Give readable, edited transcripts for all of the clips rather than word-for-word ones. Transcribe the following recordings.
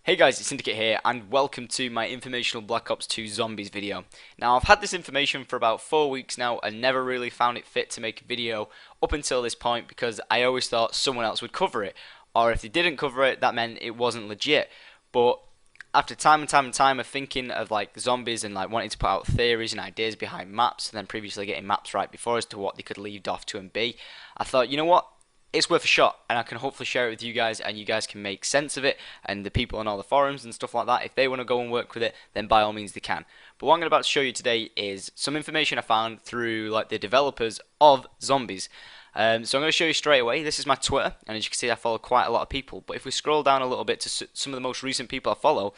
Hey guys, it's Syndicate here, and welcome to my informational Black Ops 2 Zombies video. Now, I've had this information for about 4 weeks now and never really found it fit to make a video up until this point because I always thought someone else would cover it, or if they didn't cover it, that meant it wasn't legit. But after time and time and time of thinking of like zombies and like wanting to put out theories and ideas behind maps, and then previously getting maps right before as to what they could lead off to and be, I thought, you know what? It's worth a shot, and I can hopefully share it with you guys, and you guys can make sense of it, and the people on all the forums and stuff like that, if they want to go and work with it, then by all means they can. But what I'm about to show you today is some information I found through like the developers of zombies. So I'm going to show you straight away. This is my Twitter, and as you can see I follow quite a lot of people, but if we scroll down a little bit to some of the most recent people I follow,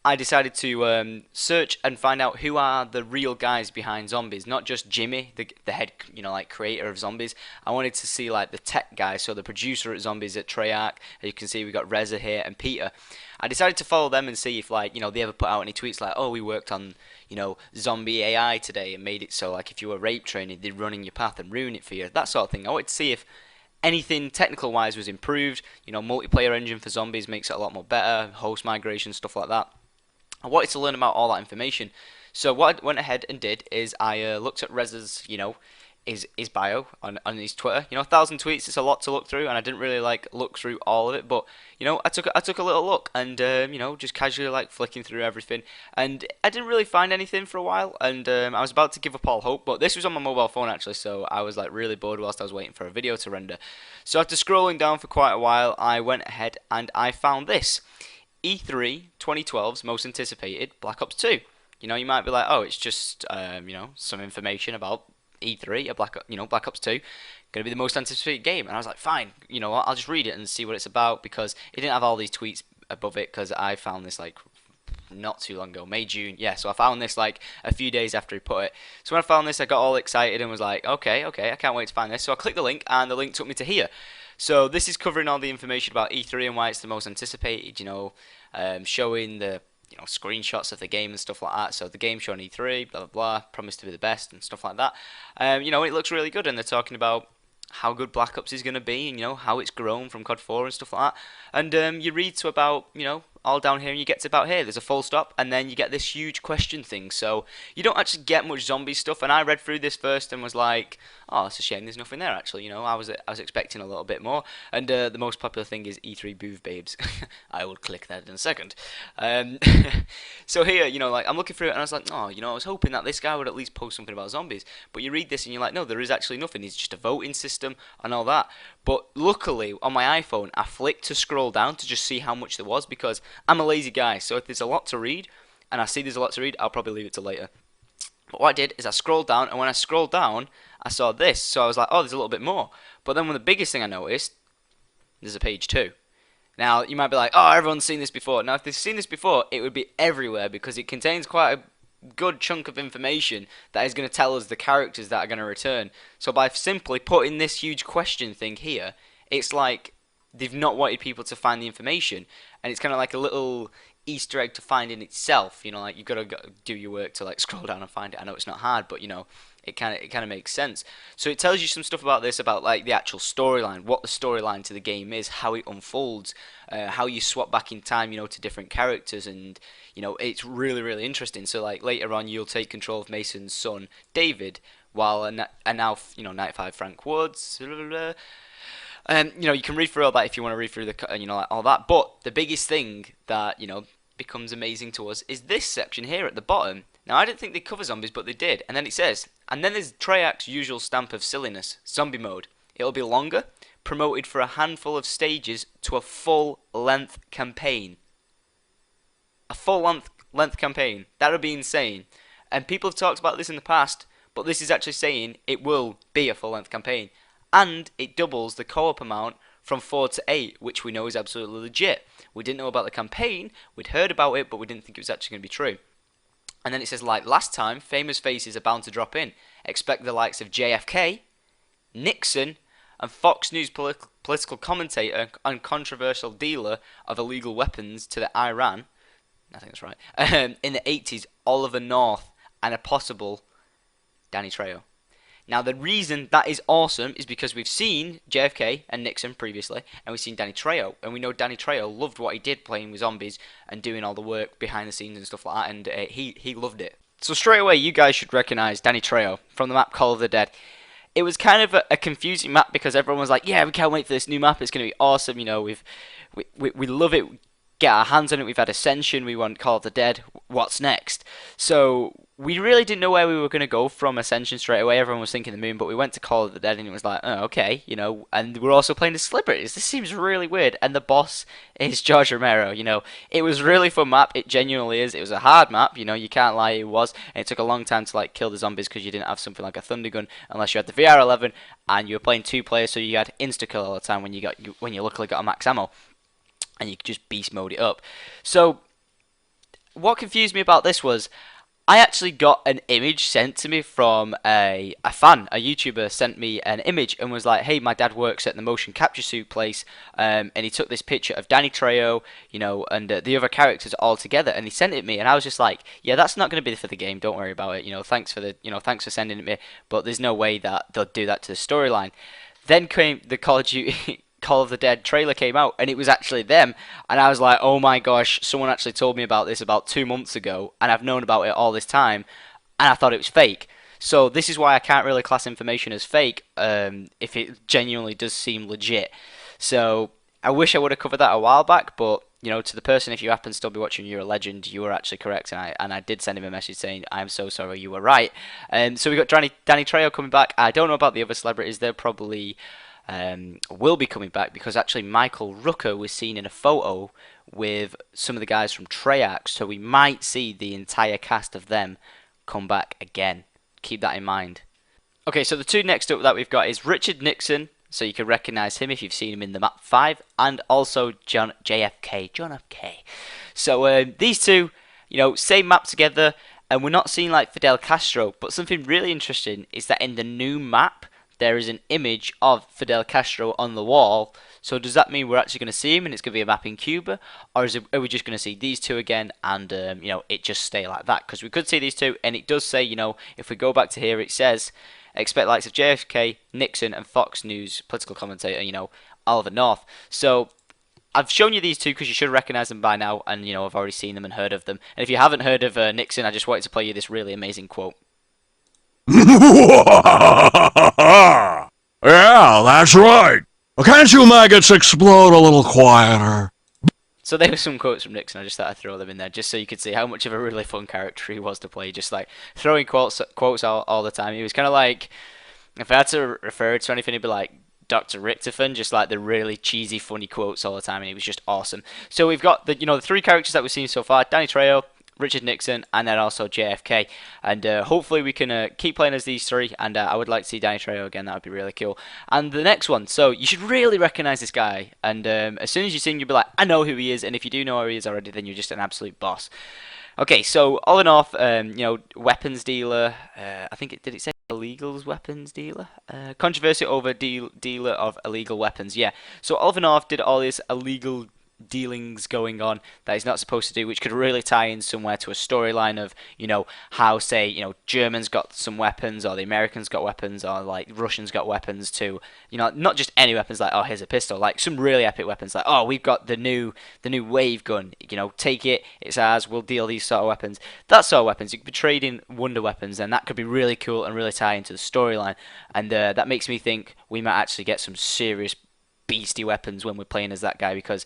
I decided to search and find out who are the real guys behind zombies, not just Jimmy, the head, like creator of zombies. I wanted to see like the tech guys, so the producer at Zombies at Treyarch. As you can see, we got Reza here and Peter. I decided to follow them and see if like they ever put out any tweets like, oh, we worked on zombie AI today and made it so like if you were rape training, they'd run in your path and ruin it for you, that sort of thing. I wanted to see if anything technical wise was improved. Multiplayer engine for zombies makes it a lot more better, host migration, stuff like that. I wanted to learn about all that information. So what I went ahead and did is I looked at Reza's, his bio on his Twitter. 1,000 tweets. It's a lot to look through, and I didn't really like look through all of it. But I took a little look, and just casually like flicking through everything, and I didn't really find anything for a while. And I was about to give up all hope, but this was on my mobile phone actually, so I was like really bored whilst I was waiting for a video to render. So after scrolling down for quite a while, I went ahead and I found this. E3 2012's most anticipated Black Ops 2. You might be like, oh, it's just some information about E3, Black Ops 2, going to be the most anticipated game. And I was like, fine, I'll just read it and see what it's about because it didn't have all these tweets above it because I found this like not too long ago, May, June, yeah. So I found this like a few days after he put it. So when I found this, I got all excited and was like, okay, I can't wait to find this. So I clicked the link, and the link took me to here. So this is covering all the information about E3 and why it's the most anticipated. Showing the screenshots of the game and stuff like that. So the game shown E3, blah blah blah, promised to be the best and stuff like that. It looks really good, and they're talking about how good Black Ops is going to be, and how it's grown from COD 4 and stuff like that. And you read to about all down here, and you get to about here. There's a full stop, and then you get this huge question thing. So you don't actually get much zombie stuff. And I read through this first and was like, oh, it's a shame there's nothing there. Actually, I was expecting a little bit more. And the most popular thing is E3 booth babes. I will click that in a second. Um, so here, like I'm looking through it, and I was like, oh, I was hoping that this guy would at least post something about zombies. But you read this, and you're like, no, there is actually nothing. It's just a voting system and all that. But luckily, on my iPhone, I flicked to scroll down to just see how much there was because I'm a lazy guy, so if there's a lot to read, and I see there's a lot to read, I'll probably leave it till later. But what I did is I scrolled down, and when I scrolled down, I saw this, so I was like, oh, there's a little bit more. But then the biggest thing I noticed, there's a page 2. Now, you might be like, oh, everyone's seen this before. Now, if they've seen this before, it would be everywhere because it contains quite a good chunk of information that is going to tell us the characters that are going to return. So by simply putting this huge question thing here, it's like they've not wanted people to find the information, and it's kind of like a little Easter egg to find in itself. Like you've got to do your work to like scroll down and find it. I know it's not hard, but it kind of makes sense. So it tells you some stuff about this, about like the actual storyline, what the storyline to the game is, how it unfolds, how you swap back in time, to different characters, and it's really really interesting. So like later on, you'll take control of Mason's son David, while and now 95 Frank Woods. Blah, blah, blah. You can read through all that if you want to read through the, like all that. But the biggest thing that becomes amazing to us is this section here at the bottom. Now I didn't think they'd cover zombies, but they did. And then it says, and then there's Treyarch's usual stamp of silliness, zombie mode. It'll be longer, promoted for a handful of stages to a full-length campaign. A full-length campaign. That would be insane. And people have talked about this in the past, but this is actually saying it will be a full-length campaign. And it doubles the co-op amount from 4 to 8, which we know is absolutely legit. We didn't know about the campaign, we'd heard about it, but we didn't think it was actually going to be true. And then it says, like last time, famous faces are bound to drop in. Expect the likes of JFK, Nixon, and Fox News political commentator and controversial dealer of illegal weapons to the Iran, I think that's right, in the 80s, Oliver North, and a possible Danny Trejo. Now, the reason that is awesome is because we've seen JFK and Nixon previously, and we've seen Danny Trejo, and we know Danny Trejo loved what he did playing with zombies and doing all the work behind the scenes and stuff like that, and he loved it. So straight away, you guys should recognize Danny Trejo from the map Call of the Dead. It was kind of a confusing map because everyone was like, "Yeah, we can't wait for this new map. It's going to be awesome. You know, we love it. Get our hands on it. We've had Ascension. We want Call of the Dead. What's next?" So we really didn't know where we were going to go from Ascension straight away. Everyone was thinking the moon, but we went to Call of the Dead and it was like, oh, okay, you know. And we're also playing as celebrities. This seems really weird. And the boss is George Romero. You know, it was a really fun map. It genuinely is. It was a hard map. You know, you can't lie. It was. And it took a long time to like kill the zombies because you didn't have something like a thunder gun unless you had the VR11 and you were playing two players, so you had insta kill all the time when you luckily got a max ammo and you could just beast mode it up. So what confused me about this was I actually got an image sent to me from a fan, a YouTuber sent me an image and was like, hey, my dad works at the motion capture suit place, and he took this picture of Danny Trejo, you know, and the other characters all together, and he sent it me, and I was just like, yeah, that's not going to be for the game, don't worry about it, you know, thanks for sending it me, but there's no way that they'll do that to the storyline. Then came the Call of Duty Call of the Dead trailer came out, and it was actually them, and I was like, oh my gosh, someone actually told me about this about 2 months ago, and I've known about it all this time, and I thought it was fake. So this is why I can't really class information as fake, if it genuinely does seem legit. So I wish I would have covered that a while back, but you know, to the person, if you happen to still be watching, you're a legend. You were actually correct, and I did send him a message saying I'm so sorry, you were right. So we got Danny Trejo coming back. I don't know about the other celebrities. They're probably will be coming back because actually Michael Rooker was seen in a photo with some of the guys from Treyarch, so we might see the entire cast of them come back again. Keep that in mind. Okay, so the two next up that we've got is Richard Nixon, so you can recognise him if you've seen him in the map 5, and also John F. K. So these two, you know, same map together, and we're not seeing like Fidel Castro, but something really interesting is that in the new map, there is an image of Fidel Castro on the wall. So does that mean we're actually going to see him and it's going to be a map in Cuba? Or are we just going to see these two again and, you know, it just stay like that? Because we could see these two, and it does say, you know, if we go back to here, it says, expect likes of JFK, Nixon, and Fox News political commentator, you know, Oliver North. So I've shown you these two because you should recognise them by now, and, you know, I've already seen them and heard of them. And if you haven't heard of Nixon, I just wanted to play you this really amazing quote. Yeah, that's right. Well, can't you maggots explode a little quieter? So there were some quotes from Nixon. I just thought I'd throw them in there just so you could see how much of a really fun character he was to play. Just like throwing quotes all the time. He was kind of like, if I had to refer to anything, he'd be like Dr. Richtofen, just like the really cheesy, funny quotes all the time, and he was just awesome. So we've got the three characters that we've seen so far: Danny Trejo, Richard Nixon, and then also JFK. And hopefully we can keep playing as these three, and I would like to see Danny Trejo again. That would be really cool. And the next one, so you should really recognize this guy, and as soon as you see him, you'll be like, I know who he is, and if you do know who he is already, then you're just an absolute boss. Okay, so all in all, weapons dealer, I think did it say illegals weapons dealer? Controversy over dealer of illegal weapons, yeah. So Oliver North did all this illegal dealings going on that he's not supposed to do, which could really tie in somewhere to a storyline of, you know, how, say, you know, Germans got some weapons, or the Americans got weapons, or like Russians got weapons too. You know, not just any weapons like, oh, here's a pistol, like some really epic weapons like, oh, we've got the new wave gun, you know, take it, it's ours, we'll deal these sort of weapons. That sort of weapons, you could be trading wonder weapons, and that could be really cool and really tie into the storyline. And that makes me think we might actually get some serious beastie weapons when we're playing as that guy, because,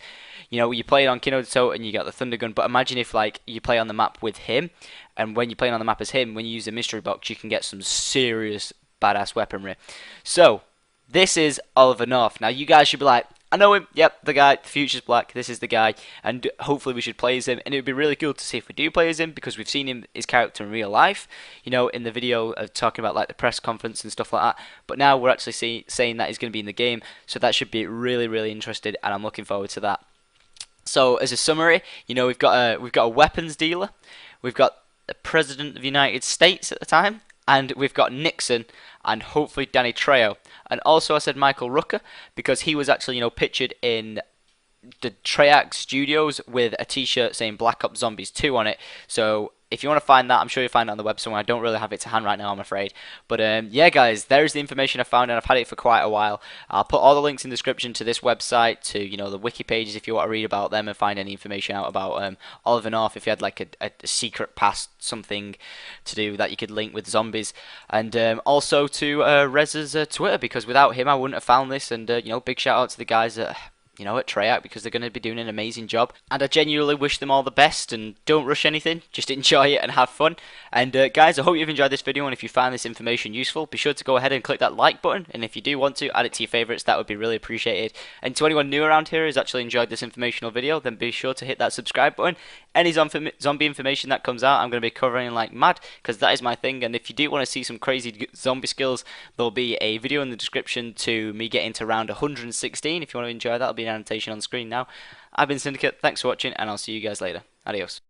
you know, you play it on Kinoto and you got the thunder gun, but imagine if like you play on the map with him, and when you're playing on the map as him, when you use the mystery box, you can get some serious badass weaponry. So this is Oliver North. Now you guys should be like, I know him, yep, the guy, the future's black, this is the guy, and hopefully we should play as him, and it would be really cool to see if we do play as him, because we've seen his character in real life, you know, in the video of talking about like the press conference and stuff like that, but now we're actually saying that he's going to be in the game, so that should be really, really interesting, and I'm looking forward to that. So as a summary, you know, we've got a weapons dealer, we've got the President of the United States at the time, and we've got Nixon, and hopefully Danny Trejo. And also I said Michael Rooker, because he was actually, you know, pictured in the Treyarch studios with a t-shirt saying Black Ops Zombies 2 on it. So If you want to find that, I'm sure you'll find it on the web somewhere. I don't really have it to hand right now, I'm afraid. But yeah, guys, there's the information I found, and I've had it for quite a while. I'll put all the links in the description to this website, to the wiki pages if you want to read about them and find any information out about Oliver North. If you had like a secret past, something to do that you could link with zombies, and also to Rez's Twitter, because without him I wouldn't have found this. And big shout out to the guys at Treyarch, because they're going to be doing an amazing job. And I genuinely wish them all the best, and don't rush anything, just enjoy it and have fun. And guys, I hope you've enjoyed this video, and if you found this information useful, be sure to go ahead and click that like button, and if you do want to, add it to your favourites, that would be really appreciated. And to anyone new around here who's actually enjoyed this informational video, then be sure to hit that subscribe button. Any zombie information that comes out, I'm going to be covering like mad, because that is my thing. And if you do want to see some crazy zombie skills, there'll be a video in the description to me getting to round 116. If you want to enjoy that, there'll be an annotation on screen now. I've been Syndicate, thanks for watching, and I'll see you guys later. Adios.